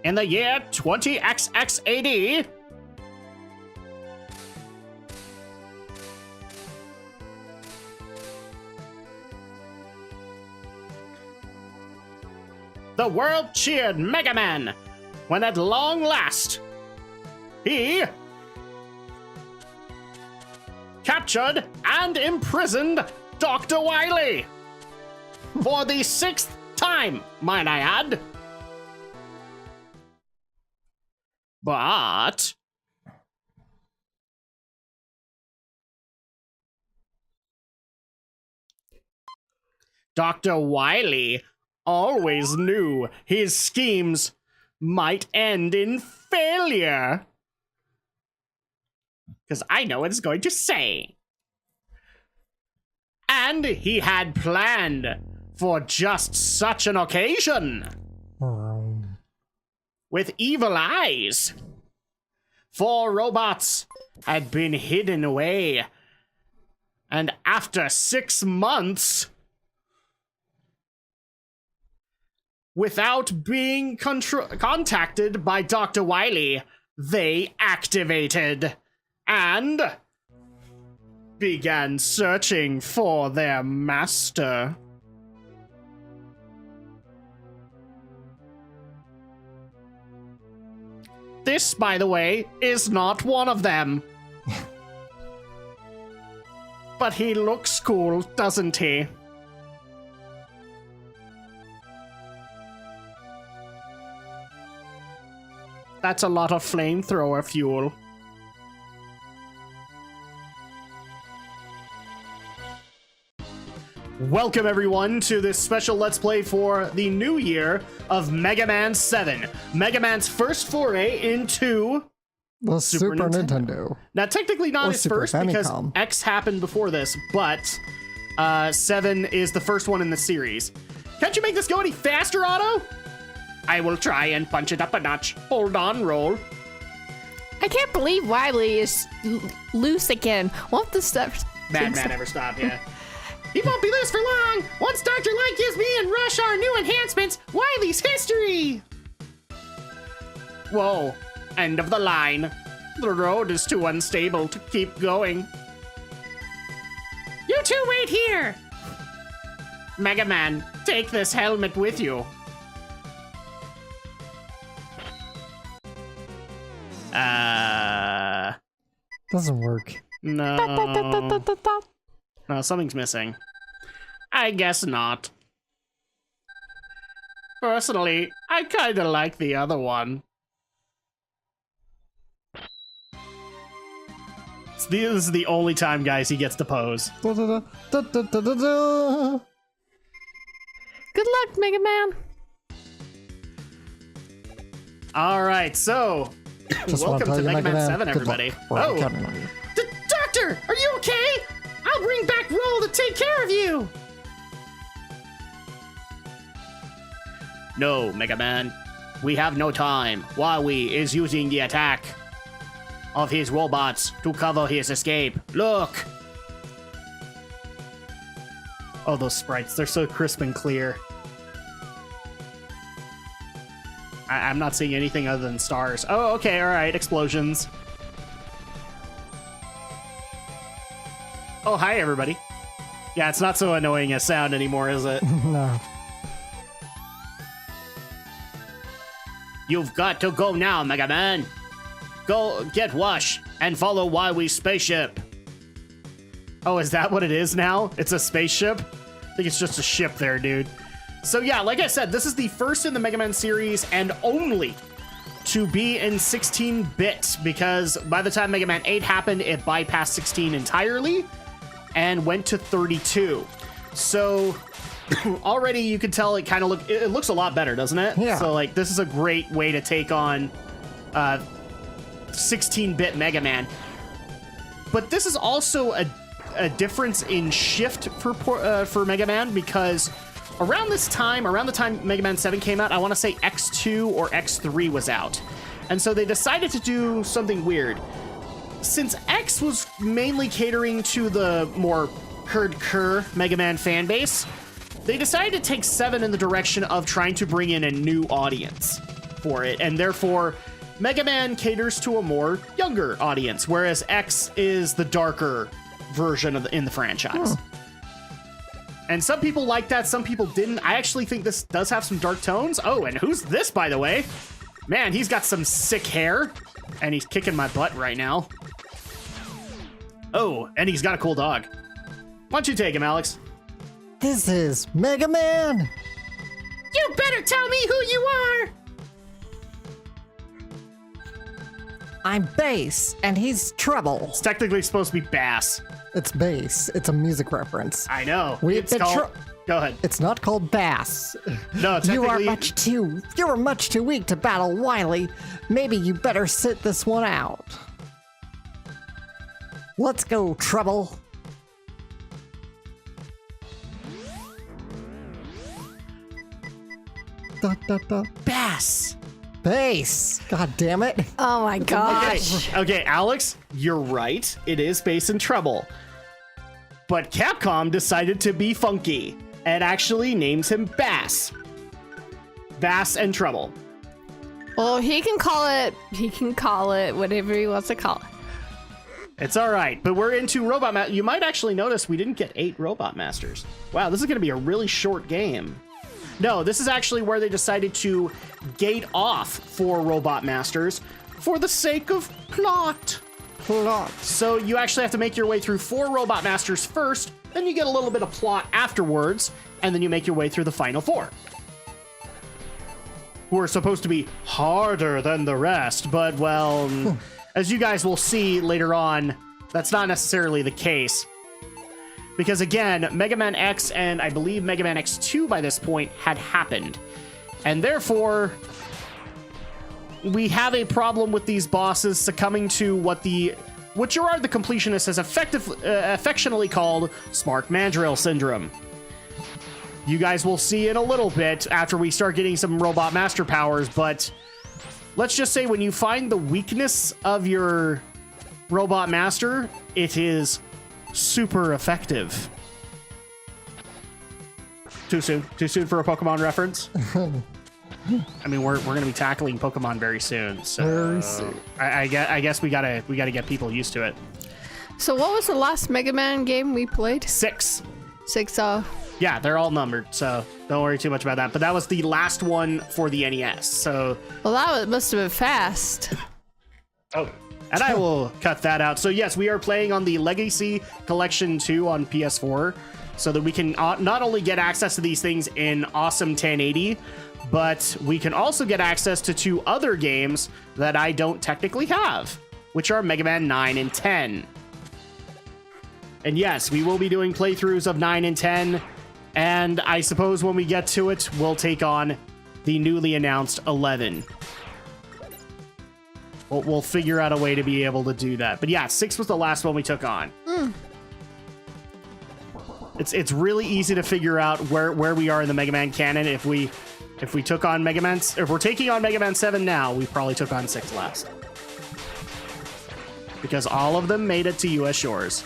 In the year 20XX AD, the world cheered Mega Man when at long last he captured and imprisoned Dr. Wily for the 6th time, might I add. But Dr. Wily always knew his schemes might end in failure. Because I know what it's going to say. And he had planned for just such an occasion. With evil eyes. 4 robots had been hidden away. And after 6 months, without being contacted by Dr. Wily, they activated and began searching for their master. This, by the way, is not one of them. But he looks cool, doesn't he? That's a lot of flamethrower fuel. Welcome everyone to this special Let's Play for the new year of Mega Man 7. Mega Man's first foray into the Super Nintendo. Now technically not his first because X happened before this, but 7 is the first one in the series. Can't you make this go any faster, Otto? I will try and punch it up a notch. Hold on, roll. I can't believe Wily is loose again. Won't this stuff... Madman never stop, yeah. He won't be loose for long! Once Dr. Light gives me and Rush our new enhancements, Wily's history! Whoa, end of the line. The road is too unstable to keep going. You two wait here! Mega Man, take this helmet with you. Doesn't work. No. No, something's missing. I guess not. Personally, I kinda like the other one. This is the only time, guys, he gets to pose. Good luck, Mega Man. Alright, so... welcome to Mega Man 7, everybody. Oh! Doctor! Are you okay? I'll bring back Roll to take care of you! No, Mega Man. We have no time. Wily is using the attack of his robots to cover his escape. Look! Oh, those sprites. They're so crisp and clear. I'm not seeing anything other than stars. Oh, okay, alright. Explosions. Oh, hi, everybody. Yeah, it's not so annoying a sound anymore, is it? No. You've got to go now, Mega Man. Go get Wash and follow Wily's spaceship. Oh, is that what it is now? It's a spaceship? I think it's just a ship there, dude. So yeah, like I said, this is the first in the Mega Man series and only to be in 16-bit, because by the time Mega Man 8 happened, it bypassed 16 entirely and went to 32. So already you can tell it kind of it looks a lot better, doesn't it? Yeah. So like this is a great way to take on 16-bit Mega Man. But this is also a difference in shift for Mega Man, because around the time Mega Man 7 came out, I want to say X2 or X3 was out. And so they decided to do something weird. Since X was mainly catering to the more hardcore Mega Man fan base, they decided to take 7 in the direction of trying to bring in a new audience. for it, and therefore Mega Man caters to a more younger audience, whereas X is the darker version of in the franchise. And some people like that, some people didn't. I actually think this does have some dark tones. Oh, and who's this, by the way? Man, he's got some sick hair, and he's kicking my butt right now. Oh, and he's got a cool dog. Why don't you take him, Alex? This is Mega Man. You better tell me who you are! I'm Bass, and he's Trouble. It's technically supposed to be Bass. It's Bass. It's a music reference. I know. We've been Go ahead. It's not called Bass. No, technically... You are much too weak to battle Wily. Maybe you better sit this one out. Let's go, Trouble. Da, da, da. Bass! Bass! God damn it. Oh my gosh. Okay, Alex, you're right. It is Bass and Trouble. But Capcom decided to be funky and actually names him Bass. Bass and Trouble. Well, he can call it whatever he wants to call it. It's all right, but we're into Robot You might actually notice we didn't get 8 Robot Masters. Wow, this is going to be a really short game. No, this is actually where they decided to gate off 4 Robot Masters for the sake of plot. So you actually have to make your way through 4 Robot Masters first, then you get a little bit of plot afterwards, and then you make your way through the final 4. Who are supposed to be harder than the rest, but well, as you guys will see later on, that's not necessarily the case. Because again, Mega Man X and I believe Mega Man X2 by this point had happened. And therefore, we have a problem with these bosses succumbing to what Gerard the Completionist has affectionately called Smart Mandrill Syndrome. You guys will see in a little bit after we start getting some Robot Master powers, but let's just say when you find the weakness of your Robot Master, it is super effective. Too soon for a Pokemon reference? I mean, we're gonna be tackling Pokemon very soon, so very soon. I guess we gotta get people used to it. So what was the last Mega Man game we played? 6. 6. Yeah, they're all numbered, so don't worry too much about that. But that was the last one for the NES. So well, must have been fast. Oh. And I will cut that out. So yes, we are playing on the Legacy Collection 2 on PS4 so that we can not only get access to these things in awesome 1080, but we can also get access to 2 other games that I don't technically have, which are Mega Man 9 and 10. And yes, we will be doing playthroughs of 9 and 10, and I suppose when we get to it, we'll take on the newly announced 11. We'll figure out a way to be able to do that. But yeah, 6 was the last one we took on. It's really easy to figure out where we are in the Mega Man canon. If we took on Mega Man, if we're taking on Mega Man 7 now, we probably took on 6 last. Because all of them made it to US shores.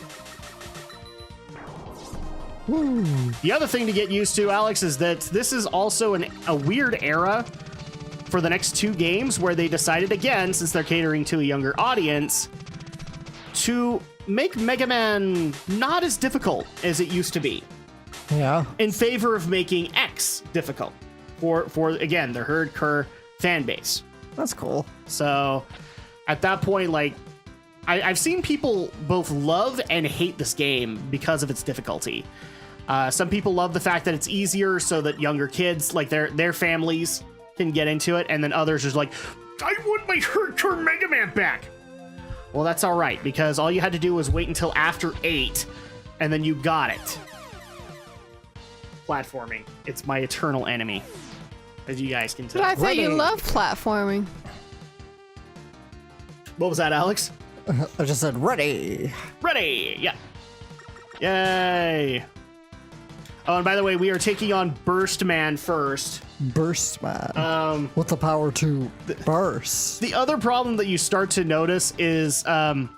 The other thing to get used to, Alex, is that this is also a weird era for the next 2 games where they decided, again, since they're catering to a younger audience, to make Mega Man not as difficult as it used to be. Yeah. In favor of making X difficult for again, the hardcore fan base. That's cool. So at that point, like, I've seen people both love and hate this game because of its difficulty. Some people love the fact that it's easier so that younger kids, like their families, can get into it, and then others are like, I want my hardcore Mega Man back. Well, that's all right, because all you had to do was wait until after 8, and then you got it. Platforming. It's my eternal enemy, as you guys can tell. But I thought you loved platforming. What was that, Alex? I just said ready. Ready, yeah. Yay. Oh, and by the way, we are taking on Burst Man first. Burst Man. With the power to burst. The other problem that you start to notice is around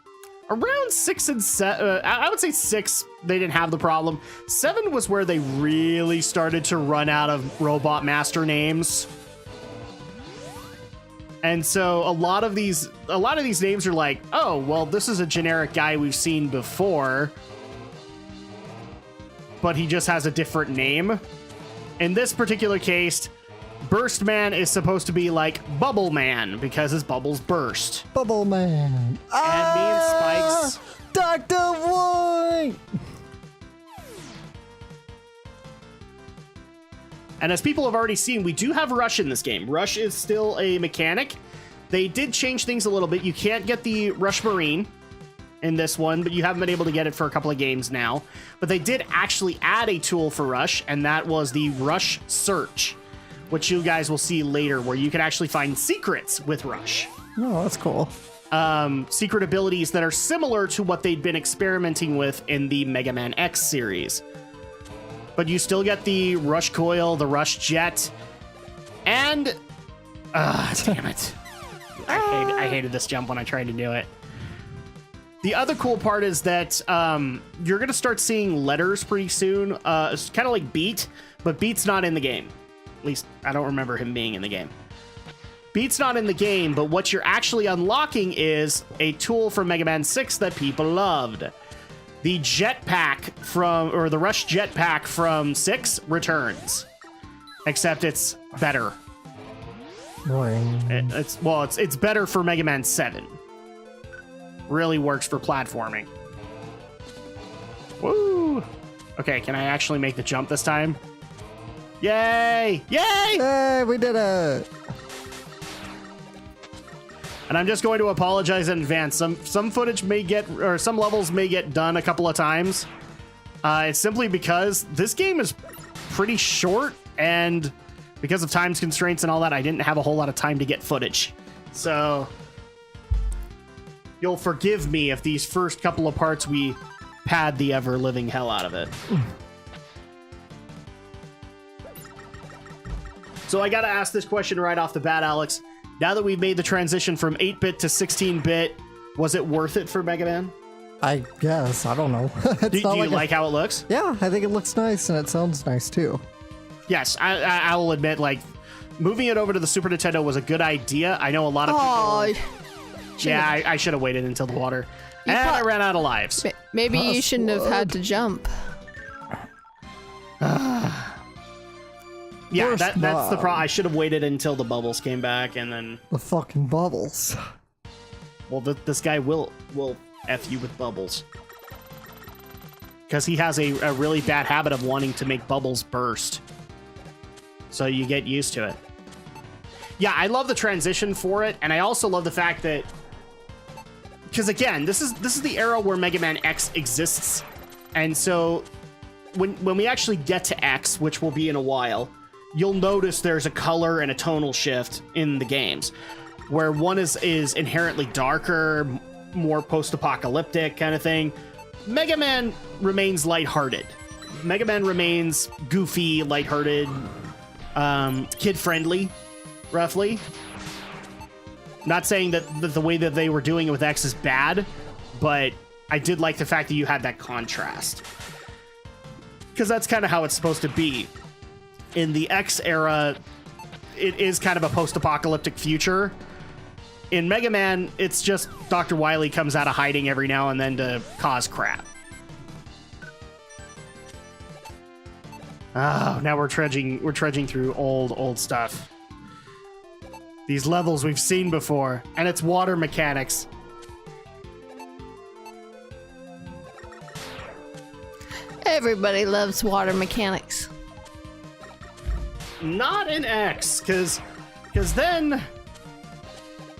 6 and 7. I would say 6, they didn't have the problem. 7 was where they really started to run out of Robot Master names. And so a lot of these names are like, oh, well, this is a generic guy we've seen before, but he just has a different name. In this particular case, Burst Man is supposed to be like Bubble Man because his bubbles burst. Bubble Man. And me and Spikes. Dr. White! And as people have already seen, we do have Rush in this game. Rush is still a mechanic. They did change things a little bit. You can't get the Rush Marine in this one, but you haven't been able to get it for a couple of games now. But they did actually add a tool for Rush, and that was the Rush Search, which you guys will see later, where you can actually find secrets with Rush. Oh, that's cool. Secret abilities that are similar to what they'd been experimenting with in the Mega Man X series. But you still get the Rush Coil, the Rush Jet, and... damn it. I hated this jump when I tried to do it. The other cool part is that you're going to start seeing letters pretty soon. It's kind of like Beat, but Beat's not in the game. At least, I don't remember him being in the game. Beat's not in the game, but what you're actually unlocking is a tool from Mega Man 6 that people loved. The jetpack the Rush jetpack from 6 returns. Except it's better. It's better for Mega Man 7. Really works for platforming. Woo! Okay, can I actually make the jump this time? Yay! Yay! Hey, we did it! And I'm just going to apologize in advance. Some footage may get, or some levels may get done a couple of times. It's simply because this game is pretty short, and because of time constraints and all that, I didn't have a whole lot of time to get footage. So you'll forgive me if these first couple of parts we pad the ever-living hell out of it. So I gotta ask this question right off the bat, Alex. Now that we've made the transition from 8-bit to 16-bit, was it worth it for Mega Man? I guess. I don't know. Do you like how it looks? Yeah, I think it looks nice, and it sounds nice, too. Yes, I will admit, like, moving it over to the Super Nintendo was a good idea. I know a lot of people... Yeah, I should have waited until the water. And I ran out of lives. Maybe you shouldn't have had to jump. Yeah, that's the problem. I should have waited until the bubbles came back, and then... The fucking bubbles. Well, this guy will F you with bubbles. Because he has a really bad habit of wanting to make bubbles burst. So you get used to it. Yeah, I love the transition for it, and I also love the fact that... Because again, this is the era where Mega Man X exists. And so when we actually get to X, which will be in a while... You'll notice there's a color and a tonal shift in the games, where one is inherently darker, more post-apocalyptic kind of thing. Mega Man remains lighthearted. Mega Man remains goofy, lighthearted, kid-friendly, roughly. Not saying that the way that they were doing it with X is bad, but I did like the fact that you had that contrast. Because that's kind of how it's supposed to be. In the X era, it is kind of a post-apocalyptic future. In Mega Man, it's just Dr. Wily comes out of hiding every now and then to cause crap. Oh, now we're trudging through old stuff. These levels we've seen before, and it's water mechanics. Everybody loves water mechanics. Not in X, because then...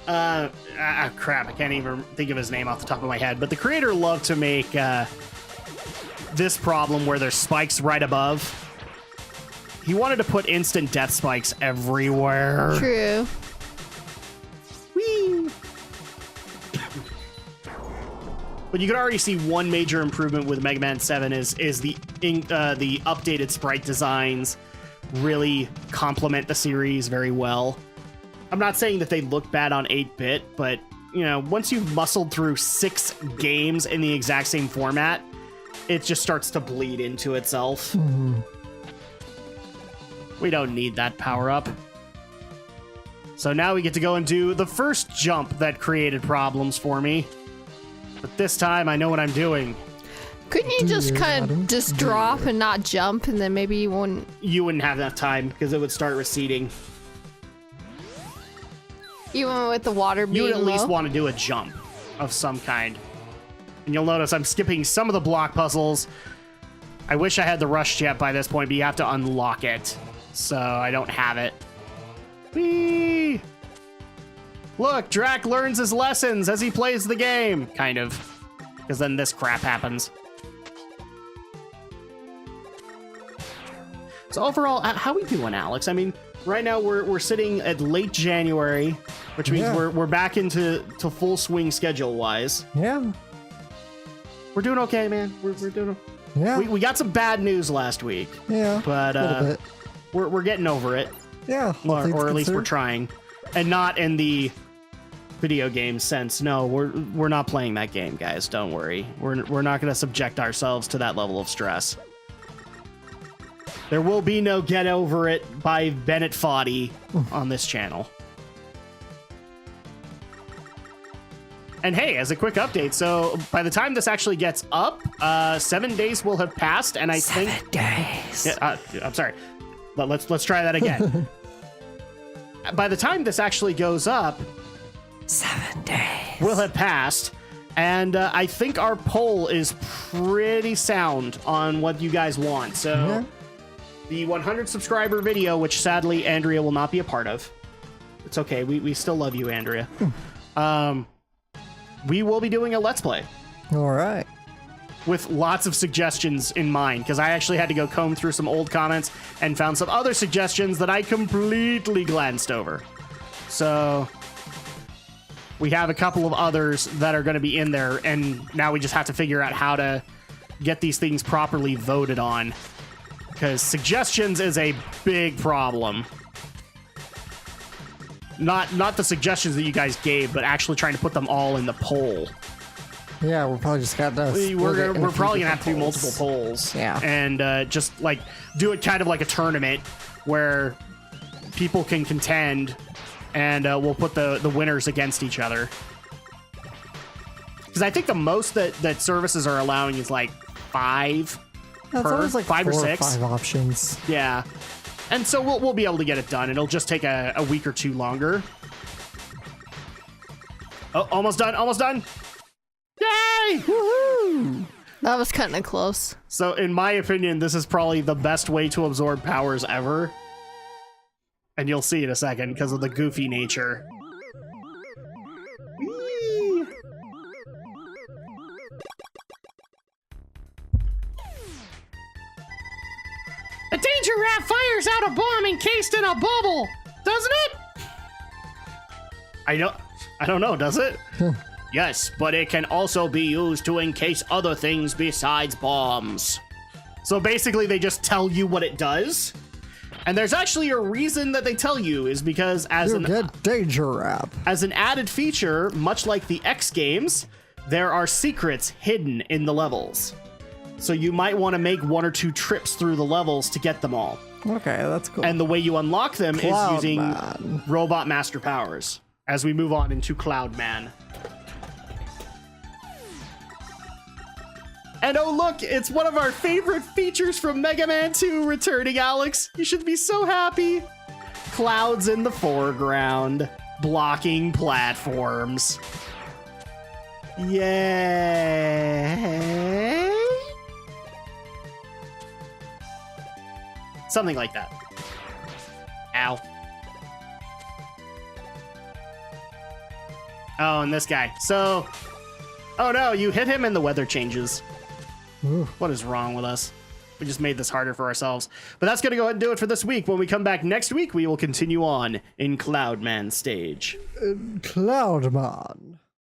crap, I can't even think of his name off the top of my head, but the creator loved to make this problem where there's spikes right above. He wanted to put instant death spikes everywhere. True. Whee! But you can already see one major improvement with Mega Man 7 is the updated sprite designs really complement the series very well. I'm not saying that they look bad on 8-bit, but, you know, once you've muscled through 6 games in the exact same format, it just starts to bleed into itself. Mm-hmm. We don't need that power-up. So now we get to go and do the first jump that created problems for me. But this time I know what I'm doing. Couldn't you just kind of just drop and not jump, and then maybe you wouldn't? You wouldn't have enough time because it would start receding. Even with the water being You would at least low? want to do a jump of some kind. And you'll notice I'm skipping some of the block puzzles. I wish I had the rush jet by this point, but you have to unlock it. So I don't have it. Whee! Look, Drak learns his lessons as he plays the game. Kind of. Because then this crap happens. So overall, how we doing, Alex? I mean, right now we're sitting at late January, which means we're back into full swing schedule-wise. Yeah. We're doing okay, man. We're doing. Yeah. We got some bad news last week. Yeah. But a little bit. we're getting over it, Yeah. or at least we're trying, and not in the video game sense. No, we're not playing that game, guys. Don't worry. We're not going to subject ourselves to that level of stress. There will be no Get Over It by Bennett Foddy on this channel. And hey, as a quick update, so by the time this actually gets up, 7 days will have passed, and I think 7 days. Yeah, I'm sorry. Let's try that again. By the time this actually goes up, 7 days. will have passed, and I think our poll is pretty sound on what you guys want. So Yeah. the 100 subscriber video, which sadly Andrea will not be a part of. It's okay. We still love you, Andrea. We will be doing a Let's Play All right. with lots of suggestions in mind, because I actually had to go comb through some old comments and found some other suggestions that I completely glanced over. So we have a couple of others that are going to be in there, and now we just have to figure out how to get these things properly voted on, because suggestions is a big problem. Not the suggestions that you guys gave, but actually trying to put them all in the poll. Yeah, we're probably just got to. We're probably gonna have to do multiple polls. Yeah. And just like do it kind of like a tournament where people can contend, and we'll put the winners against each other. Because I think the most that services are allowing is like 5 That's per, always like 5 or 4 6. 5 options. Yeah. And so we'll be able to get it done. It'll just take a week or two longer. Oh, almost done. Almost done. Yay! Woohoo! That was kind of close. So in my opinion, this is probably the best way to absorb powers ever. And you'll see in a second because of the goofy nature. Whee! A danger rat fires out a bomb encased in a bubble, doesn't it? I don't know, does it? Yes, but it can also be used to encase other things besides bombs. So basically they just tell you what it does. And there's actually a reason that they tell you, is because as You get danger rap. as an added feature, much like the X games, there are secrets hidden in the levels. So you might want to make 1 or 2 trips through the levels to get them all. Okay, that's cool. And the way you unlock them is Cloud using Man. robot master powers as we move on into Cloud Man. And oh look, it's one of our favorite features from Mega Man 2 returning, Alex. You should be so happy. Clouds in the foreground, blocking platforms. Yay! Something like that. Ow. Oh, and this guy. So, oh no, you hit him and the weather changes. Ooh. What is wrong with us? We just made this harder for ourselves. But that's going to go ahead and do it for this week. When we come back next week, we will continue on in Cloudman stage. Cloudman.